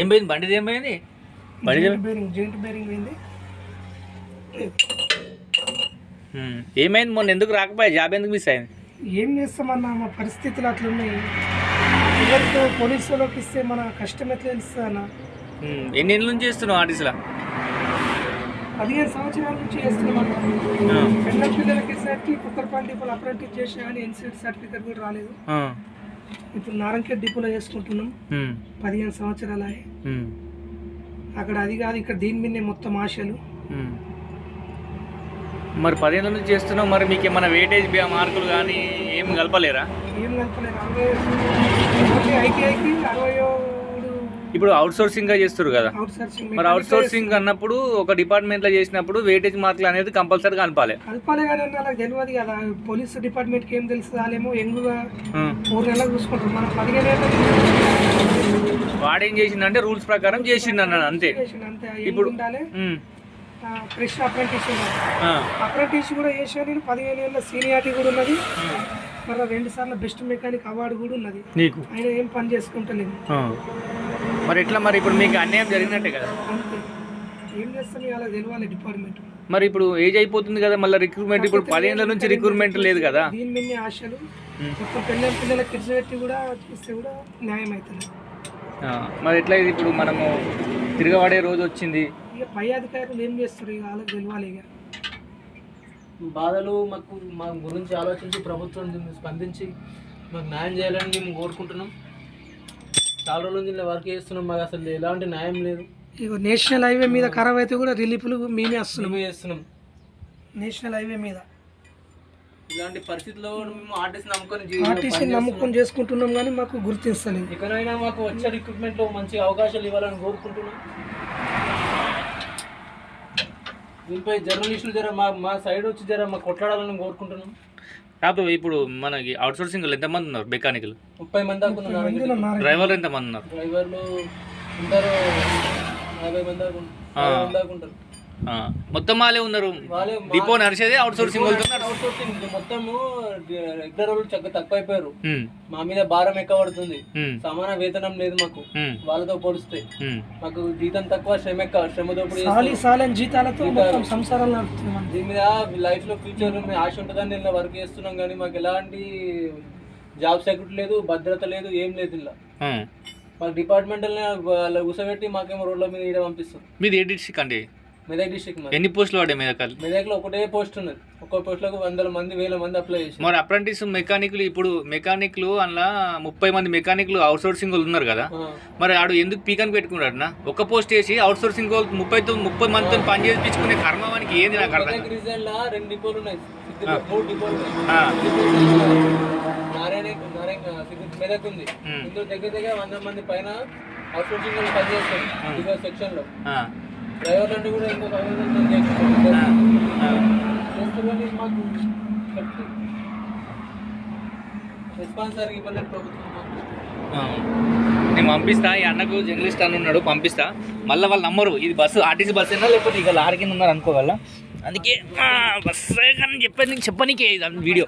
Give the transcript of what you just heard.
ఏం పోయింది బండిది? ఏం పోయింది బండి? జెయింట్ బేరింగ్ పోయింది. ఏమైంది మొన్న? ఎందుకు రాకపోయా? జాబ్ ఎందుకు మిస్ అయింది? ఏం చేస్తామన్నా, మా పరిస్థితులు అట్లున్నాయి. ఎవరితో పోలీసులోకి ఇస్తే మన కష్టం ఎట్లా తెలుస్తుంది అన్న. ఎన్ని ఏళ్ళ నుంచి చేస్తున్నావు ఆర్టీసీలో? 15 సంవత్సరాల నుంచి చేస్తున్నాం. పెద్ద పిల్లలకి ఇసరికి కుక్కర్పాల్ డిపోలో అప్రెంటిస్ చేసా కానీ ఎన్సీటీ సర్టిఫికేట్ కూడా రాలేదు. ఇప్పుడు నారంకేట్ డిపోలో చేసుకుంటున్నాం. 15 సంవత్సరాలు అయ్యాయి. అక్కడ అది కాదు, ఇక్కడ దీని మీదనే మొత్తం ఆశలు. మరి 10 ఏళ్ళ నుంచి చేస్తున్నావు, మరి మీకు ఏమైనా వెయిటేజ్ మార్కులు కానీ ఏం కలపలేరా? ఏం కలపలేదు. 60 ఐటీఐకి 67. ఇప్పుడు అవుట్ సోర్సింగ్గా చేస్తారు కదా, మరి అవుట్ సోర్సింగ్ అన్నప్పుడు ఒక డిపార్ట్మెంట్లో చేసినప్పుడు వెయిటేజ్ మార్కులు అనేది కంపల్సరీ కలపాలి కానీ వాళ్ళకి తెలియదు కదా. పోలీసు డిపార్ట్మెంట్కి ఏం తెలుసు, వాళ్ళేమో ఎంగుగా 4 నెలలకు చూసుకుంటారు. మనం 15 ఏళ్ళ వాడేం చేసిందంటే రూల్స్ ప్రకారం చేసిండు అన్నాడు అంతే. ఇప్పుడు ఫ్రెష్ అప్రెంటిస్ కూడా చేసా. నేను 15 ఏళ్ళ సీనియారిటీ కూడా ఉన్నది. మళ్ళీ 2 సార్లు బెస్ట్ మెకానిక్ అవార్డు కూడా ఉన్నది నీకు. ఆయన ఏం పని చేసుకుంటలేదు. మరి ఎట్లా? మరి ఇప్పుడు మీకు అన్యాయం జరిగినట్టే కదా. అంతే, ఏం చేస్తాను అలా తెలియాలి డిపార్ట్మెంట్. మరి ఇప్పుడు ఏజ్ అయిపోతుంది కదా, మళ్ళీ రిక్రూట్మెంట్ ఇప్పుడు 10 ఏళ్ళ నుంచి రిక్రూట్మెంట్ లేదు కదా. దీని మీద ఆశలు మొత్తం పిల్లల కిడ్స్ పెట్టి కూడా చేస్తే కూడా న్యాయం అవుతుంది. మరి ఎట్లా ఇది ఇప్పుడు మనము తిరగబడే రోజు వచ్చింది. ఇక పై అధికారులు ఏం చేస్తారు, ఇక వాళ్ళకి తెలియాలి. ఇక బాధలు మా గురించి ఆలోచించి ప్రభుత్వం స్పందించి మాకు న్యాయం చేయాలని మేము కోరుకుంటున్నాం. చాలా రోజుల నుంచి వర్క్ చేస్తున్నాం, మాకు అసలు ఎలాంటి న్యాయం లేదు. ఇక నేషనల్ హైవే మీద ఖరాబ్ అయితే కూడా రిలీఫ్లు మేమే చేస్తున్నాం. నేషనల్ హైవే మీద ఇలాంటి పరిస్థితుల్లో మేము ఆర్టీసీ నమ్ముకొని చేసుకుంటున్నాం, కానీ మాకు గుర్తిస్తలేదు. ఎక్కడైనా మాకు వచ్చే రిక్రూట్మెంట్లో మంచి అవకాశాలు ఇవ్వాలని కోరుకుంటున్నాం. దీనిపై జర్నలిస్టులు మా సైడ్ వచ్చి మా కొట్లాడాలని కోరుకుంటున్నాం. కాదు, ఇప్పుడు మనకి అవుట్ సోర్సింగ్ ఎంతమంది ఉన్నారు? మెకానికల్ 30 మంది దాకా ఉన్నారు. డ్రైవర్లు ఎంతమంది ఉన్నారు? డ్రైవర్లు ఉంటారు 50 మంది దాకా ఉంటారు. మొత్తం వాళ్ళే ఉన్నారు. డిపో నడిచేది అవుట్ సోర్సింగ్. అవుట్ సోర్సింగ్ మొత్తము రెగ్యులర్ వాళ్ళు తక్కువ అయిపోయారు. మా మీద భారం ఎక్కువ పడుతుంది. సమాన వేతనం లేదు మాకు వాళ్ళతో పోలిస్తే. మాకు జీతం తక్కువ, శ్రమ ఎక్కువ. శ్రమతో జీతాలతో సంసారం నడుపుతున్నాం. దీని మీద లైఫ్ లో ఫ్యూచర్ ఆశ ఉంటుందని ఇలా వర్క్ చేస్తున్నాం, కానీ మాకు ఎలాంటి జాబ్ సెక్యూరిటీ లేదు, భద్రత లేదు, ఏం లేదు. ఇలా మాకు డిపార్ట్మెంటల్ కూసబెట్టి మాకేమో రోడ్ల మీద ఇడ పంపిస్తారు. మీది ఏ డిస్ట్రిక్ట్ అండి? మెదక్ డిస్ట్రిక్ట్. ఎన్ని పోస్టులు పడ్డాయి మెదక్లో? ఒకటే పోస్ట్ ఉన్నది. ఒక్కో పోస్టులకు 100 మంది 1000 మంది అప్లై చేసి. మరి అప్రెంటిస్ మెకానిక్లు ఇప్పుడు మెకానిక్లు అందులో 30 మంది మెకానిక్లు అవుట్ సోర్సింగ్ వాళ్ళు ఉన్నారు కదా, మరి ఆడు ఎందుకు పీకని పెట్టుకున్నాడు? ఒక పోస్ట్ వేసి అవుట్ సోర్సింగ్ వాళ్ళు 30 మందితో పని చేయించుకునే కర్మవానికి ఏంది నాకు అర్థం. రీజన్ లా 2 డిపోలు ఉన్నాయి, 3 డిపోలు మెదక్ ఉంది. ఇందులో దగ్గర 100 మంది పైన అవుట్ సోర్సింగ్ వాళ్ళు పని చేస్తారు డిపో సెక్షన్ లో. డ్రైవర్లు అంటే కూడా ఇంకొక 500 మంది చేస్తున్నారు. మాకు రెస్పాన్సర్ ఇవ్వలేదు ప్రభుత్వం. నేను పంపిస్తా, ఈ అన్నకు జర్నలిస్ట్ అని ఉన్నాడు, పంపిస్తా. మళ్ళీ వాళ్ళు నమ్మరు ఇది బస్సు ఆర్టీసీ బస్సు అయినా లేకపోతే ఇక లారీ కింద ఉన్నారు అనుకోగల. అందుకే బస్సు కానీ చెప్పనీకే వీడియో.